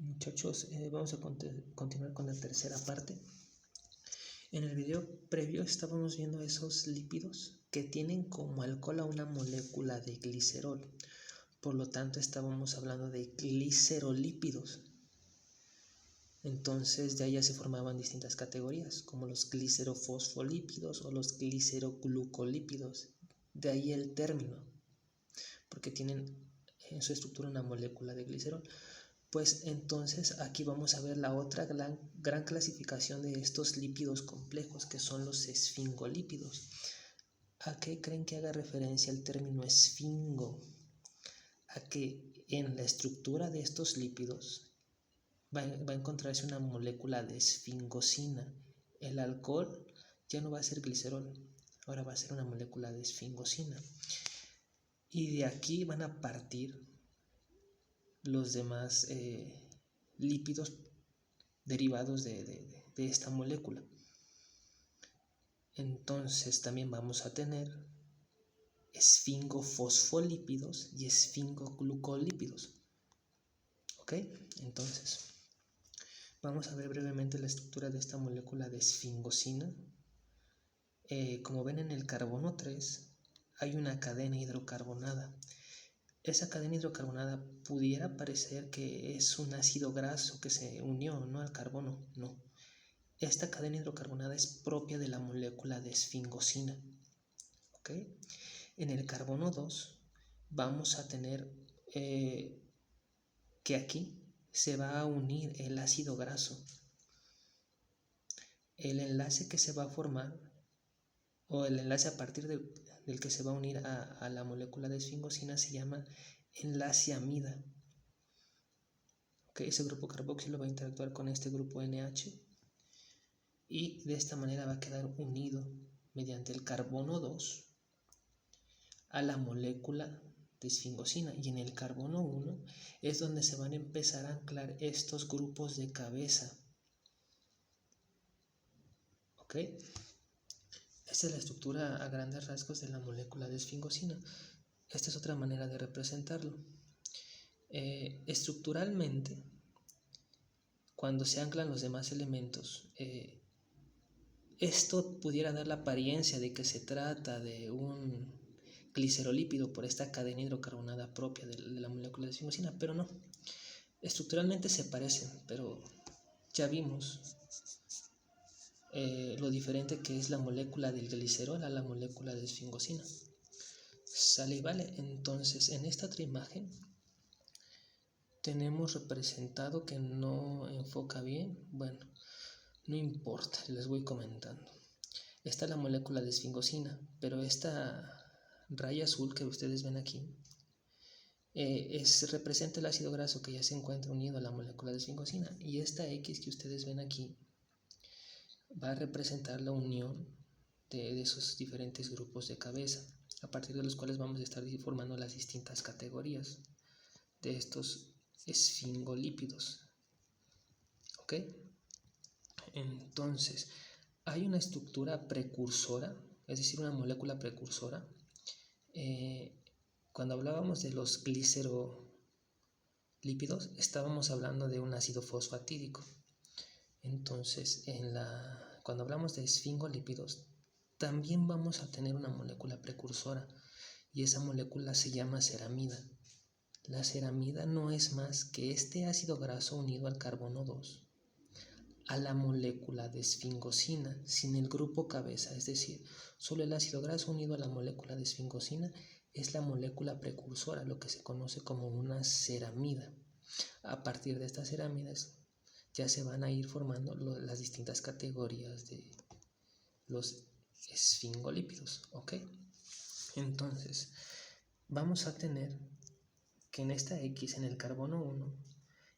Muchachos, vamos a continuar con la tercera parte. En el video previo estábamos viendo esos lípidos que tienen como alcohol a una molécula de glicerol. Por lo tanto, estábamos hablando de glicerolípidos. Entonces, de ahí ya se formaban distintas categorías, como los glicerofosfolípidos o los gliceroglucolípidos. De ahí el término, porque tienen en su estructura una molécula de glicerol. Pues entonces aquí vamos a ver la otra gran clasificación de estos lípidos complejos, que son los esfingolípidos. ¿A qué creen que haga referencia el término esfingo? A que en la estructura de estos lípidos va a encontrarse una molécula de esfingosina. El alcohol ya no va a ser glicerol, ahora va a ser una molécula de esfingosina. Y de aquí van a partir los demás lípidos derivados de esta molécula. Entonces también vamos a tener esfingofosfolípidos y esfingoglucolípidos. ¿Ok? Entonces vamos a ver brevemente la estructura de esta molécula de esfingosina. Como ven, en el carbono 3 hay una cadena hidrocarbonada. Esa cadena hidrocarbonada pudiera parecer que es un ácido graso que se unió, ¿no?, al carbono. No. Esta cadena hidrocarbonada es propia de la molécula de esfingosina. ¿Ok? En el carbono 2 vamos a tener que aquí se va a unir el ácido graso. El enlace que se va a formar, o el enlace a partir del que se va a unir a la molécula de esfingosina, se llama enlace amida. Okay, ese grupo carboxilo va a interactuar con este grupo NH y de esta manera va a quedar unido mediante el carbono 2 a la molécula de esfingosina. Y en el carbono 1 es donde se van a empezar a anclar estos grupos de cabeza. ¿Ok? Esta es la estructura a grandes rasgos de la molécula de esfingosina. Esta es otra manera de representarlo. Estructuralmente, cuando se anclan los demás elementos, esto pudiera dar la apariencia de que se trata de un glicerolípido por esta cadena hidrocarbonada propia de la molécula de esfingosina, pero no. Estructuralmente se parecen, pero ya vimos lo diferente que es la molécula del glicerol a la molécula de esfingosina. ¿Sale y vale? Entonces, en esta otra imagen tenemos representado que no enfoca bien. Bueno, no importa, les voy comentando. Está la molécula de esfingosina, pero esta raya azul que ustedes ven aquí representa el ácido graso que ya se encuentra unido a la molécula de esfingosina, y esta X que ustedes ven aquí va a representar la unión de esos diferentes grupos de cabeza, a partir de los cuales vamos a estar formando las distintas categorías de estos esfingolípidos. ¿Ok? Entonces, hay una estructura precursora, es decir, una molécula precursora. Cuando hablábamos de los glicerolípidos, estábamos hablando de un ácido fosfatídico. Entonces, cuando hablamos de esfingolípidos, también vamos a tener una molécula precursora, y esa molécula se llama ceramida. La ceramida no es más que este ácido graso unido al carbono 2 a la molécula de esfingosina sin el grupo cabeza, es decir, solo el ácido graso unido a la molécula de esfingosina es la molécula precursora, lo que se conoce como una ceramida. A partir de estas ceramidas ya se van a ir formando las distintas categorías de los esfingolípidos. ¿Ok? Entonces, vamos a tener que en esta X, en el carbono 1,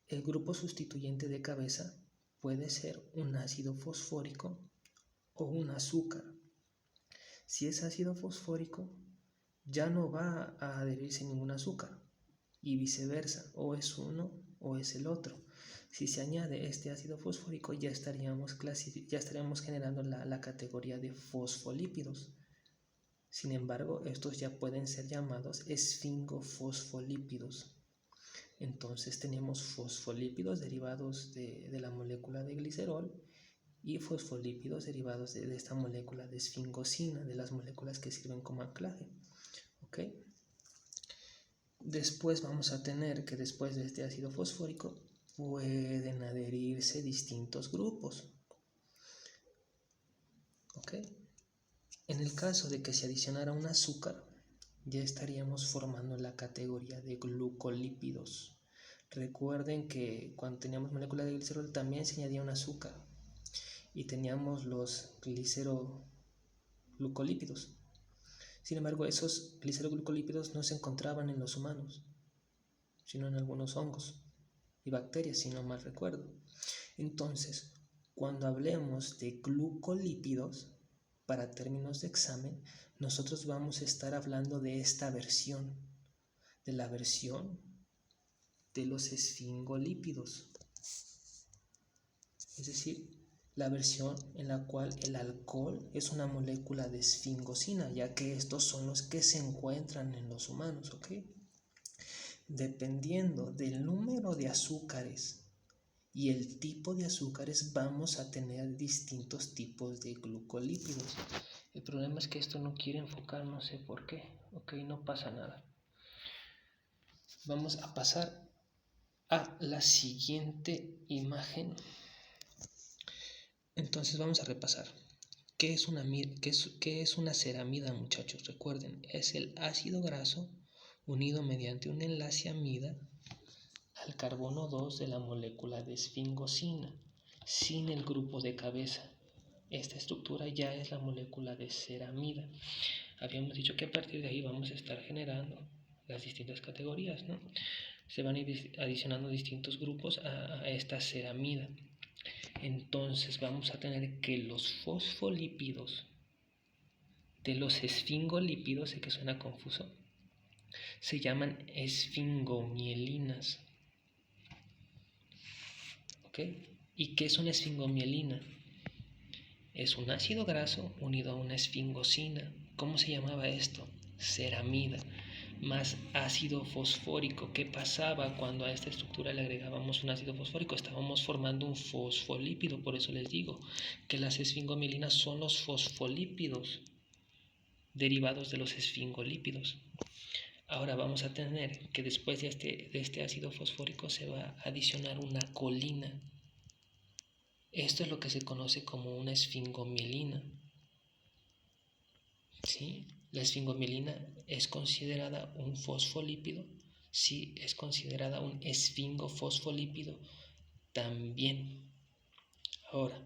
el grupo sustituyente de cabeza puede ser un ácido fosfórico o un azúcar. Si es ácido fosfórico, ya no va a adherirse ningún azúcar, y viceversa, o es uno o es el otro. Si se añade este ácido fosfórico, ya estaríamos generando la categoría de fosfolípidos. Sin embargo, estos ya pueden ser llamados esfingofosfolípidos. Entonces tenemos fosfolípidos derivados de la molécula de glicerol y fosfolípidos derivados de esta molécula de esfingosina, de las moléculas que sirven como anclaje. ¿Ok? Después vamos a tener que después de este ácido fosfórico pueden adherirse distintos grupos. ¿Ok? En el caso de que se adicionara un azúcar, ya estaríamos formando la categoría de glucolípidos. Recuerden que cuando teníamos molécula de glicerol también se añadía un azúcar y teníamos los gliceroglucolípidos. Sin embargo, esos gliceroglucolípidos no se encontraban en los humanos, sino en algunos hongos y bacterias, si no mal recuerdo. Entonces, cuando hablemos de glucolípidos, para términos de examen, nosotros vamos a estar hablando de esta versión, de la versión de los esfingolípidos. Es decir, la versión en la cual el alcohol es una molécula de esfingosina, ya que estos son los que se encuentran en los humanos, ¿ok? Dependiendo del número de azúcares y el tipo de azúcares, vamos a tener distintos tipos de glucolípidos. El problema es que esto no quiere enfocar, no sé por qué. Ok, no pasa nada. Vamos a pasar a la siguiente imagen. Entonces vamos a repasar. ¿Qué es una ceramida, muchachos? Recuerden, es el ácido graso unido mediante un enlace amida al carbono 2 de la molécula de esfingosina, sin el grupo de cabeza. Esta estructura ya es la molécula de ceramida. Habíamos dicho que a partir de ahí vamos a estar generando las distintas categorías, ¿no? Se van a ir adicionando distintos grupos a esta ceramida. Entonces vamos a tener que los fosfolípidos de los esfingolípidos, sé que suena confuso, se llaman esfingomielinas. ¿Ok? ¿Y qué es una esfingomielina? Es un ácido graso unido a una esfingosina. ¿Cómo se llamaba esto? Ceramida. Más ácido fosfórico. ¿Qué pasaba cuando a esta estructura le agregábamos un ácido fosfórico? Estábamos formando un fosfolípido. Por eso les digo que las esfingomielinas son los fosfolípidos derivados de los esfingolípidos. Ahora vamos a tener que después de este ácido fosfórico se va a adicionar una colina. Esto es lo que se conoce como una esfingomielina. ¿Sí? La esfingomielina es considerada un fosfolípido. Sí, es considerada un esfingofosfolípido también. Ahora,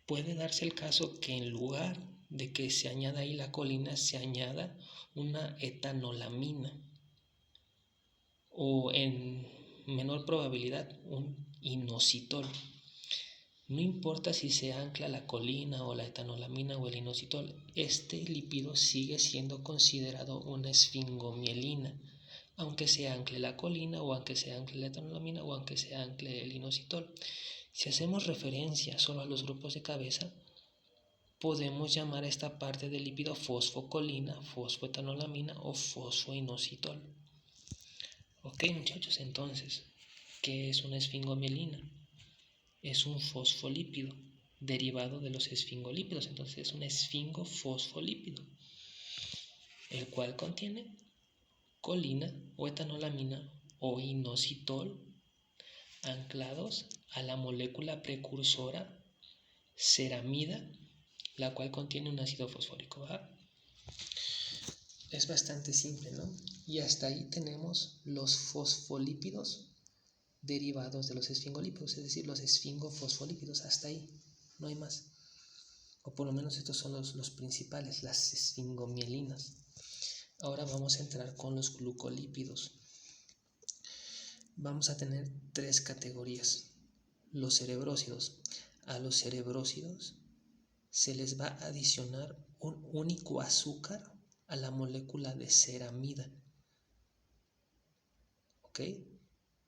puede darse el caso que en lugar de que se añada ahí la colina, se añada una etanolamina o en menor probabilidad un inositol. No importa si se ancla la colina o la etanolamina o el inositol, este lípido sigue siendo considerado una esfingomielina, aunque se ancle la colina o aunque se ancle la etanolamina o aunque se ancle el inositol. Si hacemos referencia solo a los grupos de cabeza, podemos llamar a esta parte del lípido fosfocolina, fosfoetanolamina o fosfoinositol. Ok, muchachos, entonces, ¿qué es una esfingomielina? Es un fosfolípido derivado de los esfingolípidos, entonces es un esfingofosfolípido, el cual contiene colina o etanolamina o inositol anclados a la molécula precursora ceramida, la cual contiene un ácido fosfórico. ¿Verdad? Es bastante simple, ¿no? Y hasta ahí tenemos los fosfolípidos derivados de los esfingolípidos, es decir, los esfingofosfolípidos. Hasta ahí, no hay más. O por lo menos estos son los principales, las esfingomielinas. Ahora vamos a entrar con los glucolípidos. Vamos a tener tres categorías. Los cerebrósidos. A los cerebrósidos se les va a adicionar un único azúcar a la molécula de ceramida. ¿Ok?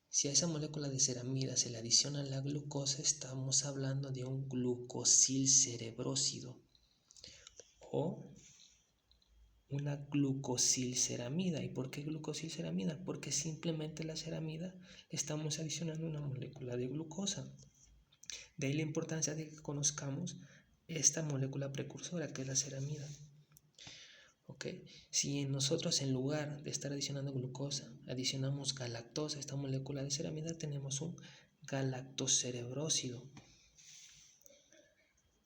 Si a esa molécula de ceramida se le adiciona la glucosa, estamos hablando de un glucosil cerebrósido. O una glucosilceramida. ¿Y por qué glucosilceramida? Porque simplemente la ceramida estamos adicionando una molécula de glucosa. De ahí la importancia de que conozcamos esta molécula precursora que es la ceramida. ¿Okay? Si nosotros en lugar de estar adicionando glucosa adicionamos galactosa, esta molécula de ceramida, tenemos un galactocerebrósido,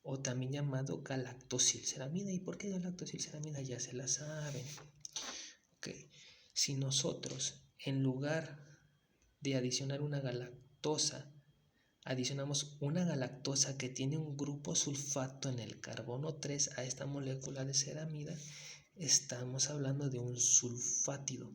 o también llamado galactosilceramida. ¿Y por qué galactosilceramida? Ya se la saben. ¿Okay? Si nosotros en lugar de adicionar una galactosa adicionamos una galactosa que tiene un grupo sulfato en el carbono 3 a esta molécula de ceramida, estamos hablando de un sulfátido.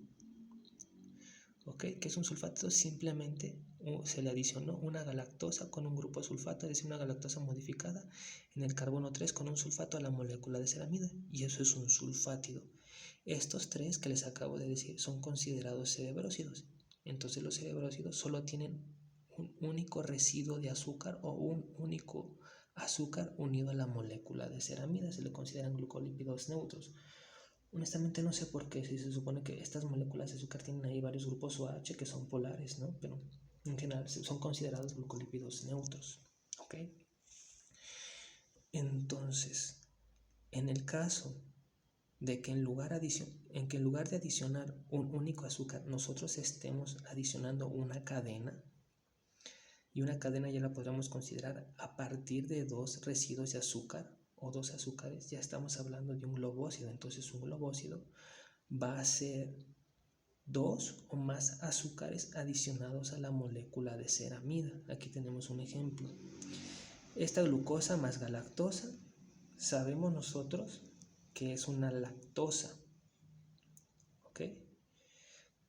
¿Ok? ¿Qué es un sulfátido? Simplemente se le adicionó una galactosa con un grupo sulfato, es decir, una galactosa modificada en el carbono 3 con un sulfato a la molécula de ceramida, y eso es un sulfátido. Estos tres que les acabo de decir son considerados cerebrósidos. Entonces los cerebrósidos solo tienen un único residuo de azúcar o un único azúcar unido a la molécula de ceramida. Se le consideran glucolípidos neutros. Honestamente no sé por qué, si se supone que estas moléculas de azúcar tienen ahí varios grupos OH que son polares, ¿no? Pero en general son considerados glucolípidos neutros, ¿ok? Entonces, en el caso de que en lugar de adicionar un único azúcar, nosotros estemos adicionando una cadena, y una cadena ya la podríamos considerar a partir de dos residuos de azúcar o dos azúcares, ya estamos hablando de un globósido. Entonces un globósido va a ser dos o más azúcares adicionados a la molécula de ceramida. Aquí tenemos un ejemplo. Esta glucosa más galactosa, sabemos nosotros que es una lactosa. ¿Ok?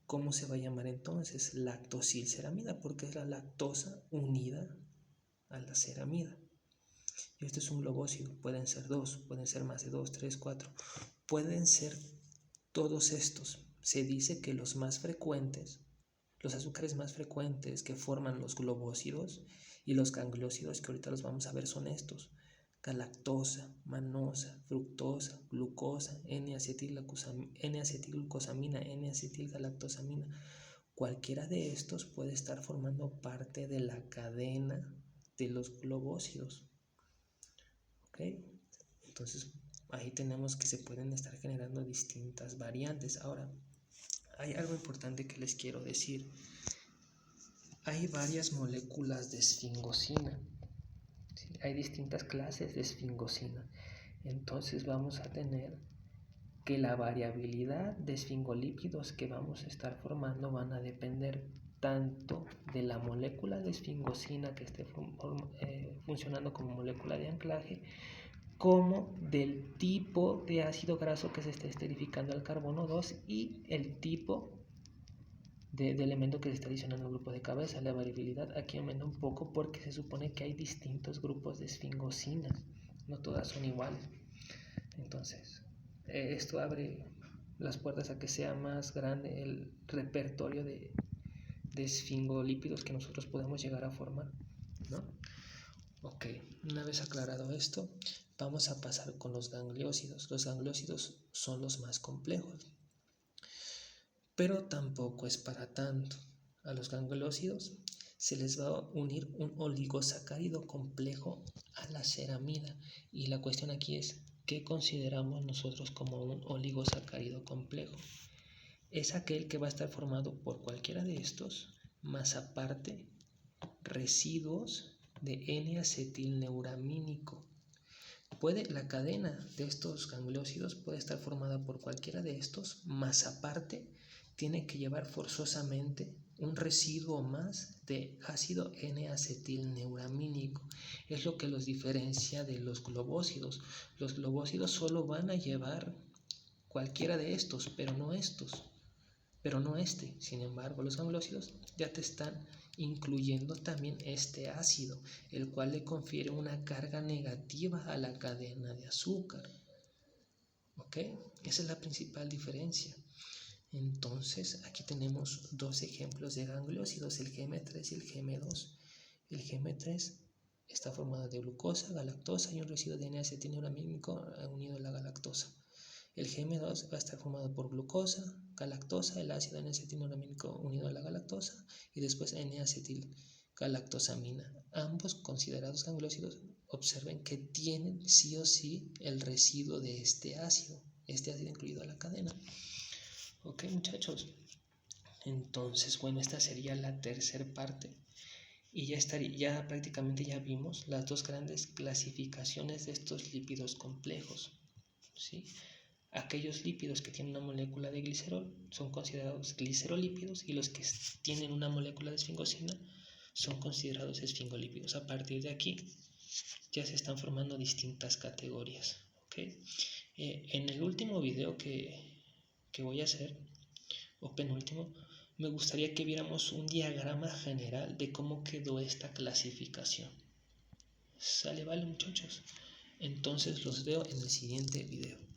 ¿Cómo se va a llamar entonces? Lactosilceramida, porque es la lactosa unida a la ceramida. Y este es un globósido. Pueden ser dos, pueden ser más de dos, tres, cuatro. Pueden ser todos estos. Se dice que los más frecuentes, los azúcares más frecuentes que forman los globósidos y los gangliósidos, que ahorita los vamos a ver, son estos: galactosa, manosa, fructosa, glucosa, N-acetilglucosamina, N-acetilgalactosamina. Cualquiera de estos puede estar formando parte de la cadena de los globósidos. ¿Ok? Entonces ahí tenemos que se pueden estar generando distintas variantes. Ahora, hay algo importante que les quiero decir. Hay varias moléculas de esfingosina. ¿Sí? Hay distintas clases de esfingosina. Entonces vamos a tener que la variabilidad de esfingolípidos que vamos a estar formando van a depender tanto de la molécula de esfingosina que esté funcionando como molécula de anclaje, como del tipo de ácido graso que se esté esterificando al carbono 2 y el tipo de elemento que se está adicionando al grupo de cabeza. La variabilidad aquí aumenta un poco porque se supone que hay distintos grupos de esfingosinas, no todas son iguales. Entonces, esto abre las puertas a que sea más grande el repertorio de esfingolípidos que nosotros podemos llegar a formar, ¿no? Ok, una vez aclarado esto, vamos a pasar con los gangliósidos. Los gangliósidos son los más complejos, pero tampoco es para tanto. A los gangliósidos se les va a unir un oligosacárido complejo a la ceramida, y la cuestión aquí es: ¿qué consideramos nosotros como un oligosacárido complejo? Es aquel que va a estar formado por cualquiera de estos, más aparte residuos de N-acetilneuramínico. La cadena de estos gangliósidos puede estar formada por cualquiera de estos, más aparte tiene que llevar forzosamente un residuo más de ácido N-acetilneuramínico. Es lo que los diferencia de los globósidos. Los globósidos solo van a llevar cualquiera de estos, pero no estos, pero no este. Sin embargo, los gangliósidos ya te están incluyendo también este ácido, el cual le confiere una carga negativa a la cadena de azúcar. ¿Ok? Esa es la principal diferencia. Entonces, aquí tenemos dos ejemplos de gangliósidos, el GM3 y el GM2. El GM3 está formado de glucosa, galactosa y un residuo de N-acetilneuramínico unido a la galactosa. El GM2 va a estar formado por glucosa, galactosa, el ácido N-acetilnoramínico unido a la galactosa y después N-acetilgalactosamina. Ambos considerados gangliósidos, observen que tienen sí o sí el residuo de este ácido incluido a la cadena. Ok, muchachos. Entonces, bueno, esta sería la tercera parte. Y ya prácticamente ya vimos las dos grandes clasificaciones de estos lípidos complejos, ¿sí? Aquellos lípidos que tienen una molécula de glicerol son considerados glicerolípidos y los que tienen una molécula de esfingosina son considerados esfingolípidos. A partir de aquí ya se están formando distintas categorías, ¿okay? En el último video que voy a hacer, o penúltimo, me gustaría que viéramos un diagrama general de cómo quedó esta clasificación. ¿Sale? Vale, muchachos. Entonces los veo en el siguiente video.